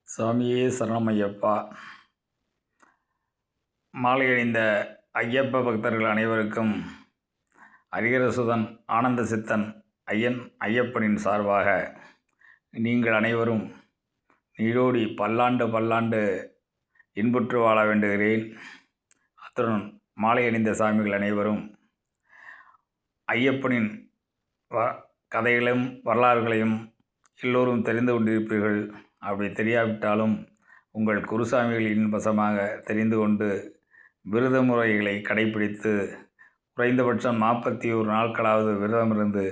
சாமியே சரணமையப்பா. மாலை அணிந்த ஐயப்ப பக்தர்கள் அனைவருக்கும் ஹரிஹரசுதன் ஆனந்த சித்தன் ஐயப்பனின் சார்பாக நீங்கள் அனைவரும் நீடோடி பல்லாண்டு பல்லாண்டு இன்புற்று வாழ வேண்டுகிறேன். அத்துடன் மாலை அணிந்த சாமிகள் அனைவரும் ஐயப்பனின் கதைகளையும் வரலாறுகளையும் எல்லோரும் தெரிந்து கொண்டிருப்பீர்கள். அப்படி தெரியாவிட்டாலும் உங்கள் குருசாமிகளின் வசமாக தெரிந்து கொண்டு விரத முறைகளை கடைபிடித்து குறைந்தபட்சம் 41 நாட்களாவது விரதமிருந்து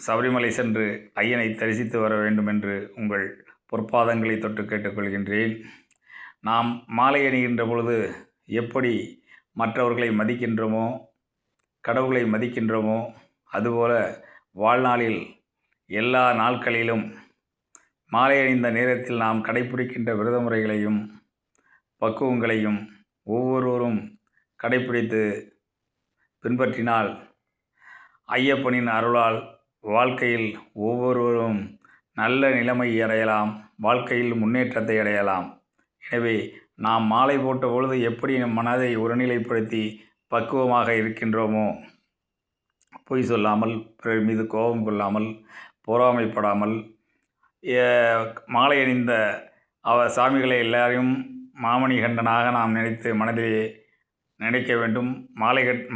சபரிமலை சென்று ஐயனை தரிசித்து வர வேண்டும் என்று உங்கள் பொற்பாதங்களை தொட்டு கேட்டுக்கொள்கின்றேன். நாம் மாலை அணிகின்ற பொழுது எப்படி மற்றவர்களை மதிக்கின்றோமோ, கடவுளை மதிக்கின்றோமோ, அதுபோல வாழ்நாளில் எல்லா நாட்களிலும் மாலை அணிந்த நேரத்தில் நாம் கடைப்பிடிக்கின்ற விரத முறைகளையும் பக்குவங்களையும் ஒவ்வொருவரும் கடைப்பிடித்து பின்பற்றினால் ஐயப்பனின் அருளால் வாழ்க்கையில் ஒவ்வொருவரும் நல்ல நிலைமை அடையலாம், வாழ்க்கையில் முன்னேற்றத்தை அடையலாம். எனவே நாம் மாலை போட்ட பொழுது எப்படி நம் மனதை ஒருநிலைப்படுத்தி பக்குவமாக இருக்கின்றோமோ, பொய் சொல்லாமல், பிறர் மீது கோபம் கொள்ளாமல், பொறாமைப்படாமல், மாலை அணிந்த சாமிகளை எல்லாரையும் மாமணிகண்டனாக நாம் நினைத்து மனதிலே நினைக்க வேண்டும்.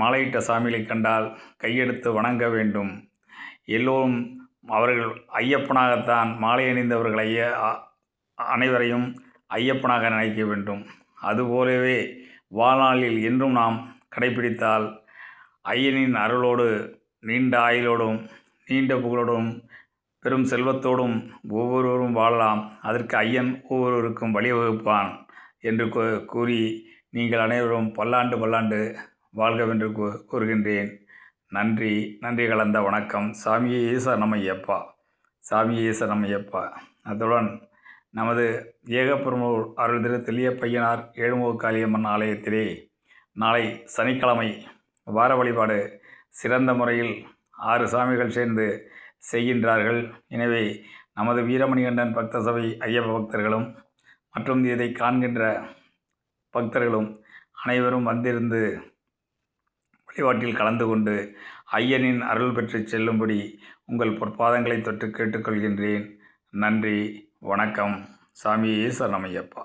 மாலையிட்ட சாமிகளை கண்டால் கையெடுத்து வணங்க வேண்டும். எல்லோரும் அவர்கள் ஐயப்பனாகத்தான் மாலை அணிந்தவர்கள் அனைவரையும் ஐயப்பனாக நினைக்க வேண்டும். அதுபோலவே வாழ்நாளில் என்றும் நாம் கடைபிடித்தால் ஐயனின் அருளோடு நீண்ட ஆயுளோடும் நீண்ட புகழோடும் பெரும் செல்வத்தோடும் ஒவ்வொருவரும் வாழலாம். அதற்கு ஐயன் ஒவ்வொருவருக்கும் வழிவகுப்பான் என்று கூறி நீங்கள் அனைவரும் பல்லாண்டு பல்லாண்டு வாழ்கவென்று கூறுகின்றேன். நன்றி கலந்த வணக்கம். சாமியே சரணமையப்பா. சாமியே சரணமையப்பா. அத்துடன் நமது ஏகப்பெருமூர் அருள் திரு தெல்லியப்பையனார் ஏழுமுகக்காளியம்மன் ஆலயத்திலே நாளை சனிக்கிழமை வார வழிபாடு சிறந்த முறையில் 6 சாமிகள் சேர்ந்து செய்கின்றார்கள். எனவே நமது வீரமணிகண்டன் பக்த சபை ஐயப்ப பக்தர்களும் மற்றும் இதை காண்கின்ற பக்தர்களும் அனைவரும் வந்திருந்து வழிபாட்டில் கலந்து கொண்டு ஐயனின் அருள் பெற்று செல்லும்படி உங்கள் பொற்பாதங்களை தொட்டு கேட்டுக்கொள்கின்றேன். நன்றி, வணக்கம். சாமியே சரணமையப்பா.